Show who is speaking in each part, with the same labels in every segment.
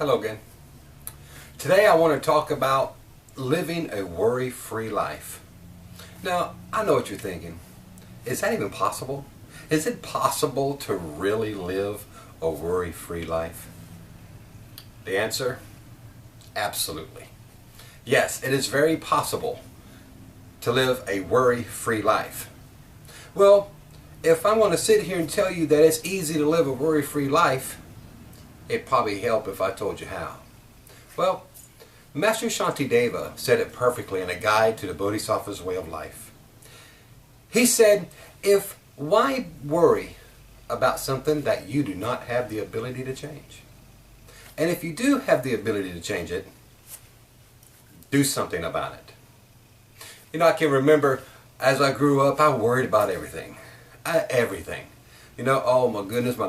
Speaker 1: Hello again. Today I want to talk about living a worry-free life. Now, I know what you're thinking. Is that even possible? Is it possible to really live a worry-free life? The answer? Absolutely. Yes, it is very possible to live a worry-free life. Well, if I want to sit here and tell you that it's easy to live a worry-free life, it'd probably help if I told you how. Well, Master Shantideva said it perfectly in a guide to the Bodhisattva's way of life. He said, why worry about something that you do not have the ability to change? And if you do have the ability to change it, do something about it. You know, I can remember as I grew up, I worried about everything. Everything. You know, oh my goodness, my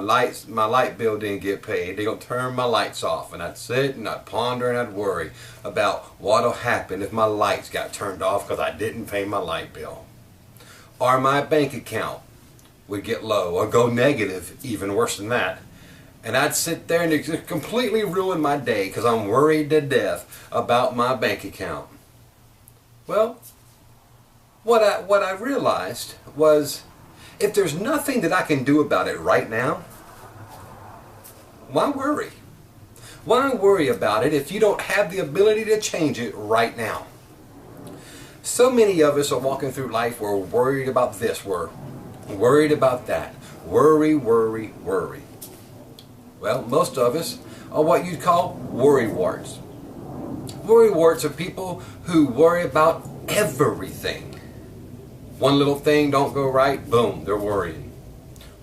Speaker 1: light bill didn't get paid. They're going to turn my lights off. And I'd sit and I'd ponder and I'd worry about what'll happen if my lights got turned off because I didn't pay my light bill. Or my bank account would get low or go negative, even worse than that. And I'd sit there and it just completely ruin my day because I'm worried to death about my bank account. Well, what I realized was, if there's nothing that I can do about it right now, why worry? Why worry about it if you don't have the ability to change it right now? So many of us are walking through life, we're worried about this, we're worried about that. Worry, worry, worry. Well, most of us are what you'd call worrywarts. Worrywarts are people who worry about everything. One little thing don't go right, boom, they're worrying.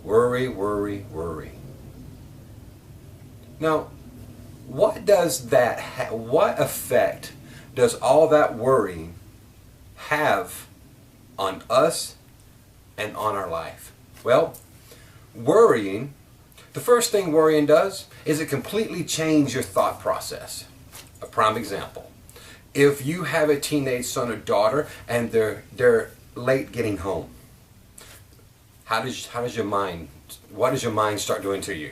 Speaker 1: Worry, worry, worry. Now, what effect does all that worrying have on us and on our life? Well, worrying, the first thing worrying does is it completely changes your thought process. A prime example. If you have a teenage son or daughter and they're late getting home, what does your mind start doing to you?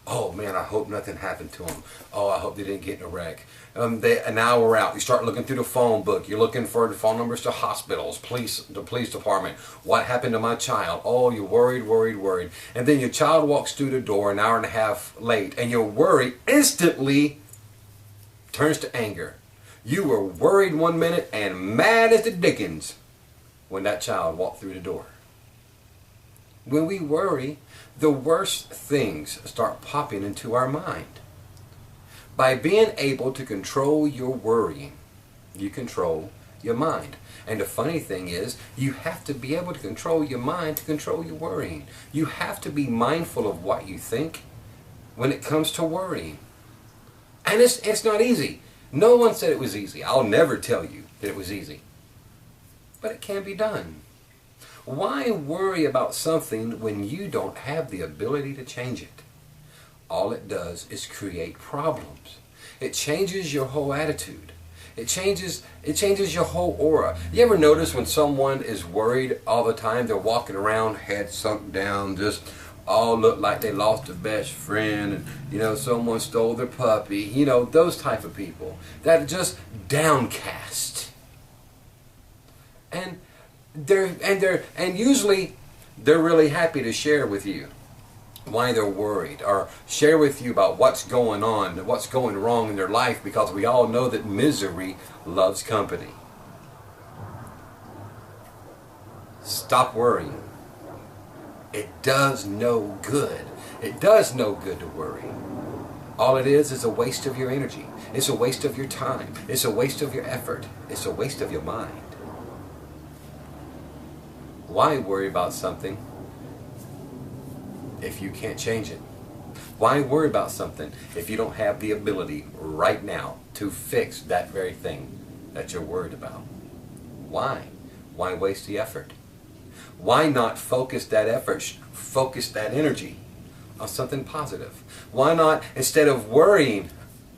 Speaker 1: Oh man, I hope nothing happened to them. Oh, I hope they didn't get in a wreck. An hour out, you start looking through the phone book. You're looking for the phone numbers to hospitals, the police department. What happened to my child? Oh, you're worried, worried, worried. And then your child walks through the door an hour and a half late, and your worry instantly turns to anger. You were worried one minute and mad as the dickens when that child walked through the door. When we worry, the worst things start popping into our mind. By being able to control your worrying, you control your mind. And the funny thing is, you have to be able to control your mind to control your worrying. You have to be mindful of what you think when it comes to worrying. And it's not easy. No one said it was easy. I'll never tell you that it was easy. But it can be done. Why worry about something when you don't have the ability to change it? All it does is create problems. It changes your whole attitude. It changes your whole aura. You ever notice when someone is worried all the time, they're walking around head sunk down, just all look like they lost a best friend, and someone stole their puppy, those type of people that are just downcast. And usually they're really happy to share with you why they're worried, or share with you about what's going on, what's going wrong in their life, because we all know that misery loves company. Stop worrying. It does no good. It does no good to worry. All it is a waste of your energy. It's a waste of your time. It's a waste of your effort. It's a waste of your mind. Why worry about something if you can't change it? Why worry about something if you don't have the ability right now to fix that very thing that you're worried about? Why? Why waste the effort? Why not focus that effort, focus that energy on something positive? Why not, instead of worrying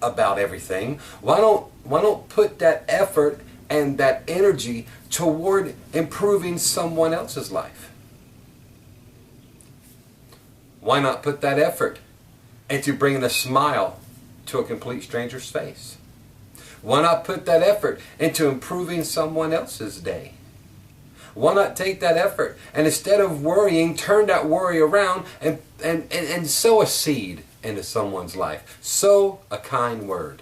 Speaker 1: about everything, why don't put that effort and that energy toward improving someone else's life? Why not put that effort into bringing a smile to a complete stranger's face? Why not put that effort into improving someone else's day? Why not take that effort and instead of worrying, turn that worry around and sow a seed into someone's life? Sow a kind word.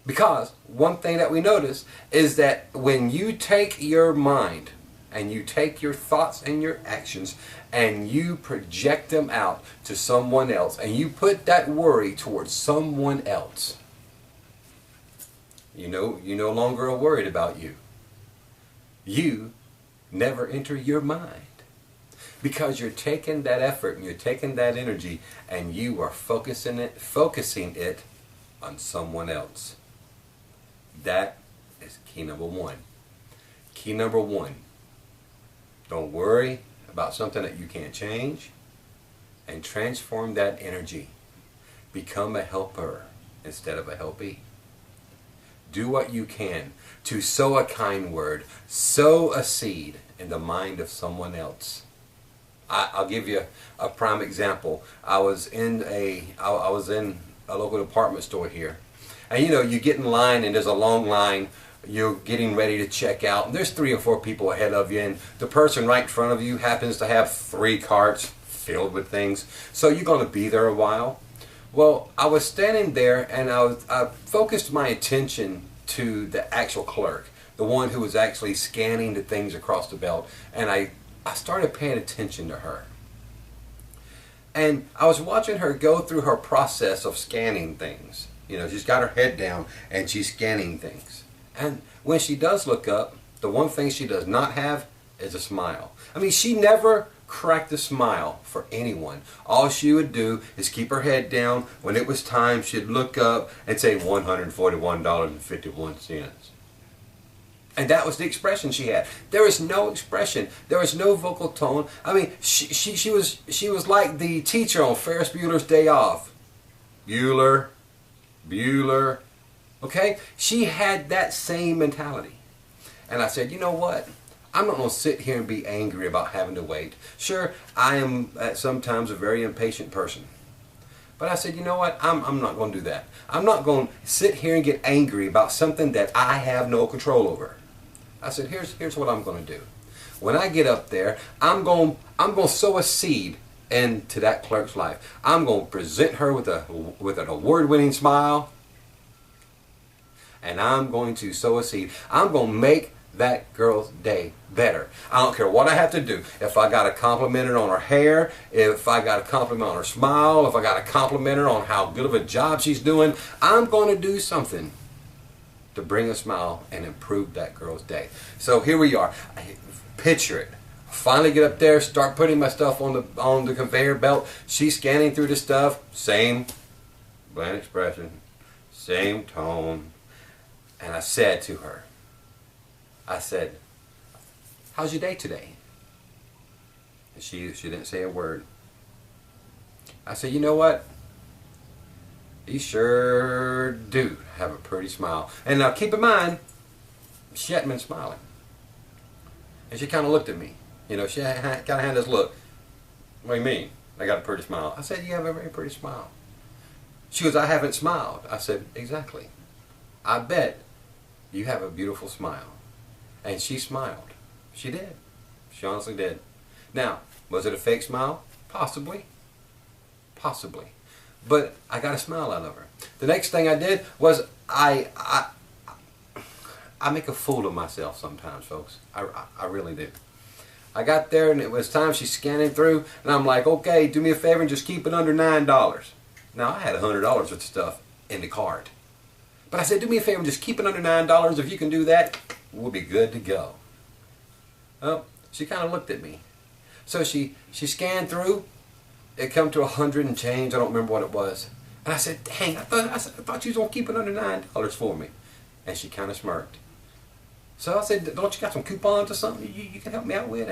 Speaker 1: Because one thing that we notice is that when you take your mind and you take your thoughts and your actions and you project them out to someone else and you put that worry towards someone else, you no longer are worried about you. You never enter your mind because you're taking that effort and you're taking that energy and you are focusing it on someone else. That is key number one. Key number one, don't worry about something that you can't change and transform that energy. Become a helper instead of a helpee. Do what you can to sow a kind word, sow a seed in the mind of someone else. I'll give you a prime example. I was in a local department store here. And you get in line and there's a long line. You're getting ready to check out. And there's 3 or 4 people ahead of you. And the person right in front of you happens to have 3 carts filled with things. So you're going to be there a while. Well, I was standing there and I focused my attention to the actual clerk, the one who was actually scanning the things across the belt, and I started paying attention to her. And I was watching her go through her process of scanning things. She's got her head down and she's scanning things. And when she does look up, the one thing she does not have is a smile. I mean, she never cracked a smile for anyone. All she would do is keep her head down. When it was time, she'd look up and say $141.51. And that was the expression she had. There was no expression. There was no vocal tone. I mean, she was like the teacher on Ferris Bueller's Day Off. Bueller. Okay? She had that same mentality. And I said, you know what? I'm not going to sit here and be angry about having to wait. Sure, I am sometimes a very impatient person. But I said, you know what? I'm not going to do that. I'm not going to sit here and get angry about something that I have no control over. I said, here's what I'm going to do. When I get up there, I'm going to sow a seed into that clerk's life. I'm going to present her with an award-winning smile. And I'm going to sow a seed. I'm going to make that girl's day better. I don't care what I have to do. If I got to compliment her on her hair, if I got to compliment on her smile, if I got to compliment her on how good of a job she's doing, I'm going to do something to bring a smile and improve that girl's day. So here we are. Picture it. Finally get up there, start putting my stuff on the conveyor belt. She's scanning through the stuff. Same bland expression, same tone. And I said to her, how's your day today? And she didn't say a word. I said, you know what? You sure do have a pretty smile. And now keep in mind, she hadn't been smiling. And she kind of looked at me. She kind of had this look. What do you mean? I got a pretty smile. I said, you have a very pretty smile. She goes, I haven't smiled. I said, exactly. I bet you have a beautiful smile. And she smiled. She did. She honestly did. Now, was it a fake smile? Possibly. Possibly. But I got a smile out of her. The next thing I did was I make a fool of myself sometimes, folks. I really do. I got there and it was time. She's scanning through and I'm like, okay, do me a favor and just keep it under $9. Now, I had $100 worth of stuff in the cart. But I said, do me a favor and just keep it under $9. If you can do that, we'll be good to go. Well, she kind of looked at me. So she scanned through. It come to 100 and change. I don't remember what it was. And I said, dang, I thought you was going to keep it under $9 for me. And she kind of smirked. So I said, don't you got some coupons or something you can help me out with?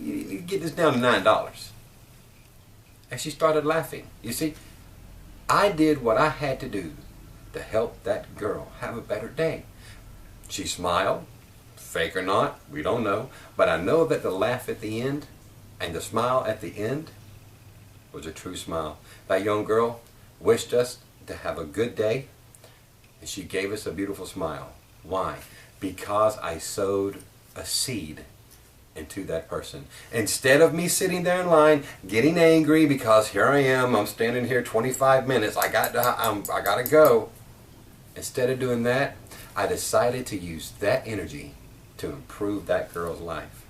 Speaker 1: You get this down to $9. And she started laughing. You see, I did what I had to do to help that girl have a better day. She smiled. Fake or not, we don't know. But I know that the laugh at the end and the smile at the end was a true smile. That young girl wished us to have a good day, and she gave us a beautiful smile. Why? Because I sowed a seed into that person. Instead of me sitting there in line getting angry because here I am, I'm standing here 25 minutes, I got to go. Instead of doing that, I decided to use that energy to improve that girl's life.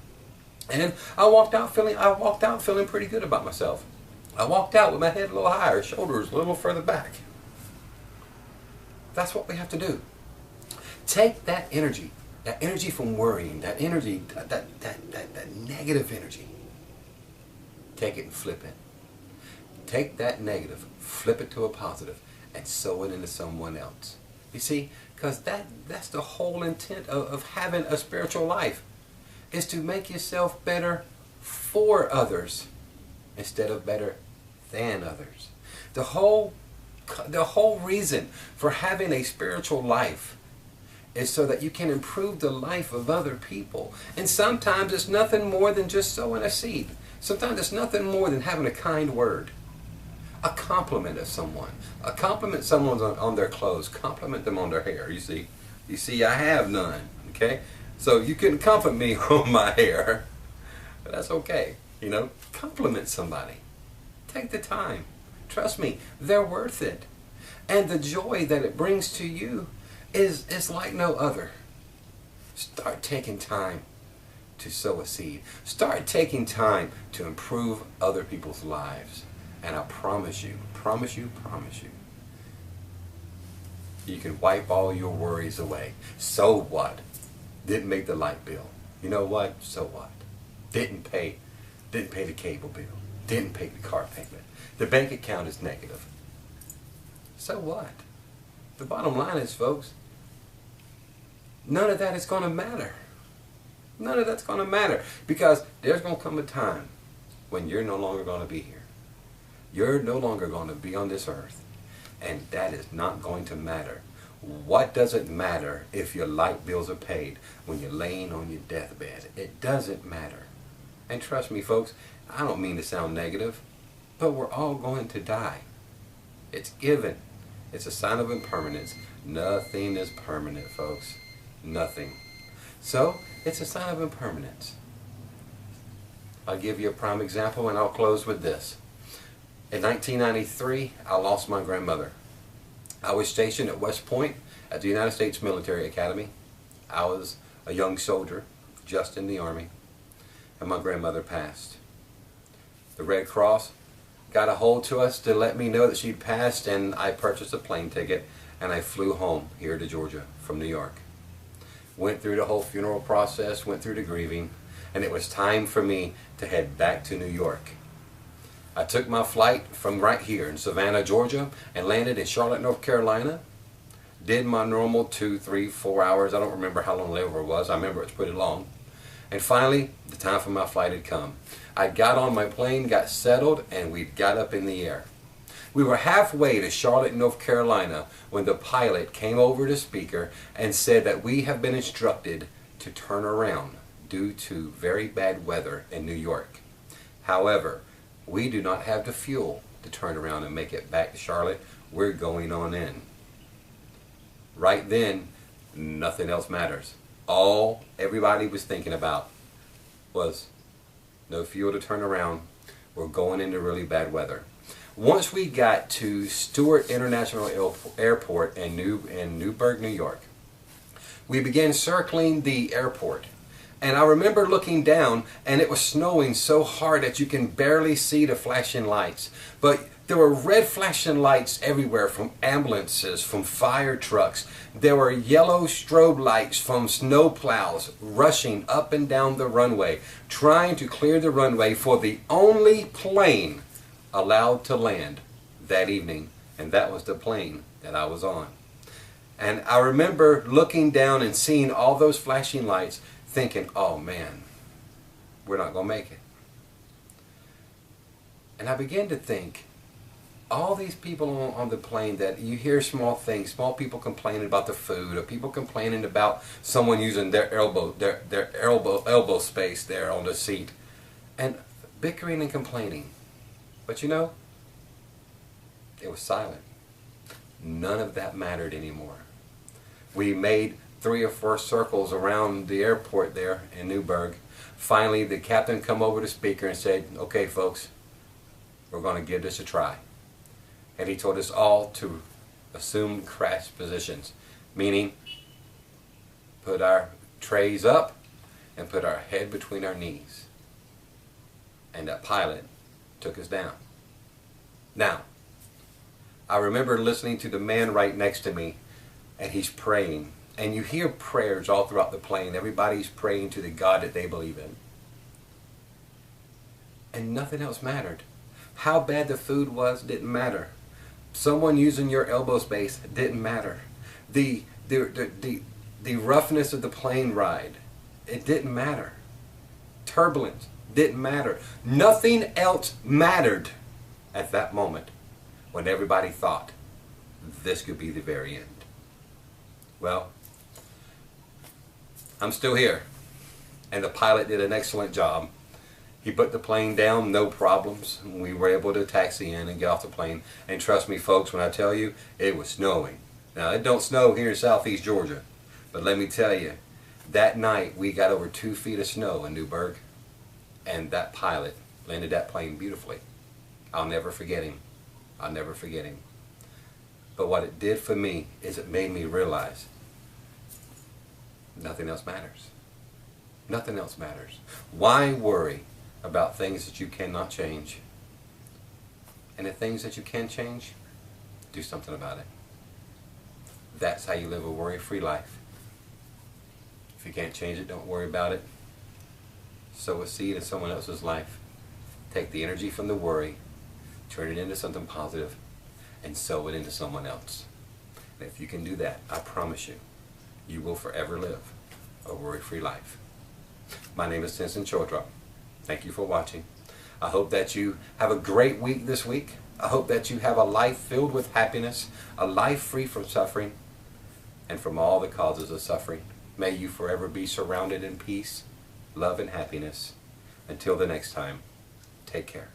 Speaker 1: And I walked out feeling pretty good about myself. I walked out with my head a little higher, shoulders a little further back. That's what we have to do. Take that energy from worrying, that energy, that negative energy. Take it and flip it. Take that negative, flip it to a positive, and sow it into someone else. You see, because that's the whole intent of having a spiritual life, is to make yourself better for others instead of better than others. The whole reason for having a spiritual life is so that you can improve the life of other people. And sometimes it's nothing more than just sowing a seed. Sometimes it's nothing more than having a kind word. A compliment of someone. A compliment someone on their clothes. Compliment them on their hair. You see, I have none. Okay? So you couldn't compliment me on my hair. But that's okay. You know, compliment somebody. Take the time. Trust me, they're worth it. And the joy that it brings to you is like no other. Start taking time to sow a seed. Start taking time to improve other people's lives. And I promise you, you can wipe all your worries away. So what? Didn't make the light bill. You know what? So what? Didn't pay the cable bill. Didn't pay the car payment. The bank account is negative. So what? The bottom line is, folks, none of that is going to matter. None of that's going to matter, because there's going to come a time when you're no longer going to be here. You're no longer going to be on this earth, and that is not going to matter. What does it matter if your light bills are paid when you're laying on your deathbed? It doesn't matter. And trust me, folks, I don't mean to sound negative, but we're all going to die. It's given. It's a sign of impermanence. Nothing is permanent, folks. Nothing. So, it's a sign of impermanence. I'll give you a prime example, and I'll close with this. In 1993, I lost my grandmother. I was stationed at West Point at the United States Military Academy. I was a young soldier, just in the Army, and my grandmother passed. The Red Cross got a hold to us to let me know that she'd passed, and I purchased a plane ticket, and I flew home here to Georgia from New York. Went through the whole funeral process, went through the grieving, and it was time for me to head back to New York. I took my flight from right here in Savannah, Georgia, and landed in Charlotte, North Carolina. Did my normal 2, 3, 4 hours. I don't remember how long the layover was. I remember it's pretty long. And finally, the time for my flight had come. I got on my plane, got settled, and we got up in the air. We were halfway to Charlotte, North Carolina, when the pilot came over the speaker and said that we have been instructed to turn around due to very bad weather in New York. However, we do not have the fuel to turn around and make it back to Charlotte. We're going on in. Right then, nothing else matters. All everybody was thinking about was no fuel to turn around. We're going into really bad weather. Once we got to Stewart International Airport in Newburgh, New York, we began circling the airport. And I remember looking down, and it was snowing so hard that you can barely see the flashing lights. But there were red flashing lights everywhere, from ambulances, from fire trucks. There were yellow strobe lights from snow plows rushing up and down the runway, trying to clear the runway for the only plane allowed to land that evening. And that was the plane that I was on. And I remember looking down and seeing all those flashing lights, thinking, oh man, we're not going to make it. And I began to think, all these people on the plane that you hear small things, small people complaining about the food, or people complaining about someone using their elbow space there on the seat, and bickering and complaining. But you know, it was silent. none of that mattered anymore. We made 3 or 4 circles around the airport there in Newburgh. Finally, the captain come over the speaker and said, okay folks, we're going to give this a try. And he told us all to assume crash positions, meaning put our trays up and put our head between our knees. And that pilot took us down. Now, I remember listening to the man right next to me, and he's praying. And you hear prayers all throughout the plane. Everybody's praying to the God that they believe in. And nothing else mattered. How bad the food was didn't matter. Someone using your elbow space didn't matter. The roughness of the plane ride, it didn't matter. Turbulence didn't matter. Nothing else mattered at that moment when everybody thought this could be the very end. Well, I'm still here, and the pilot did an excellent job. He put the plane down, no problems. We were able to taxi in and get off the plane. And trust me, folks, when I tell you, it was snowing. Now, it don't snow here in southeast Georgia, but let me tell you, that night we got over 2 feet of snow in Newburgh, and that pilot landed that plane beautifully. I'll never forget him. I'll never forget him. But what it did for me is it made me realize nothing else matters. Nothing else matters. Why worry about things that you cannot change? And the things that you can change, do something about it. That's how you live a worry-free life. If you can't change it, don't worry about it. Sow a seed in someone else's life. Take the energy from the worry, turn it into something positive, and sow it into someone else. And if you can do that, I promise you, you will forever live a worry-free life. My name is Tenzin Choedrak. Thank you for watching. I hope that you have a great week this week. I hope that you have a life filled with happiness, a life free from suffering, and from all the causes of suffering. May you forever be surrounded in peace, love, and happiness. Until the next time, take care.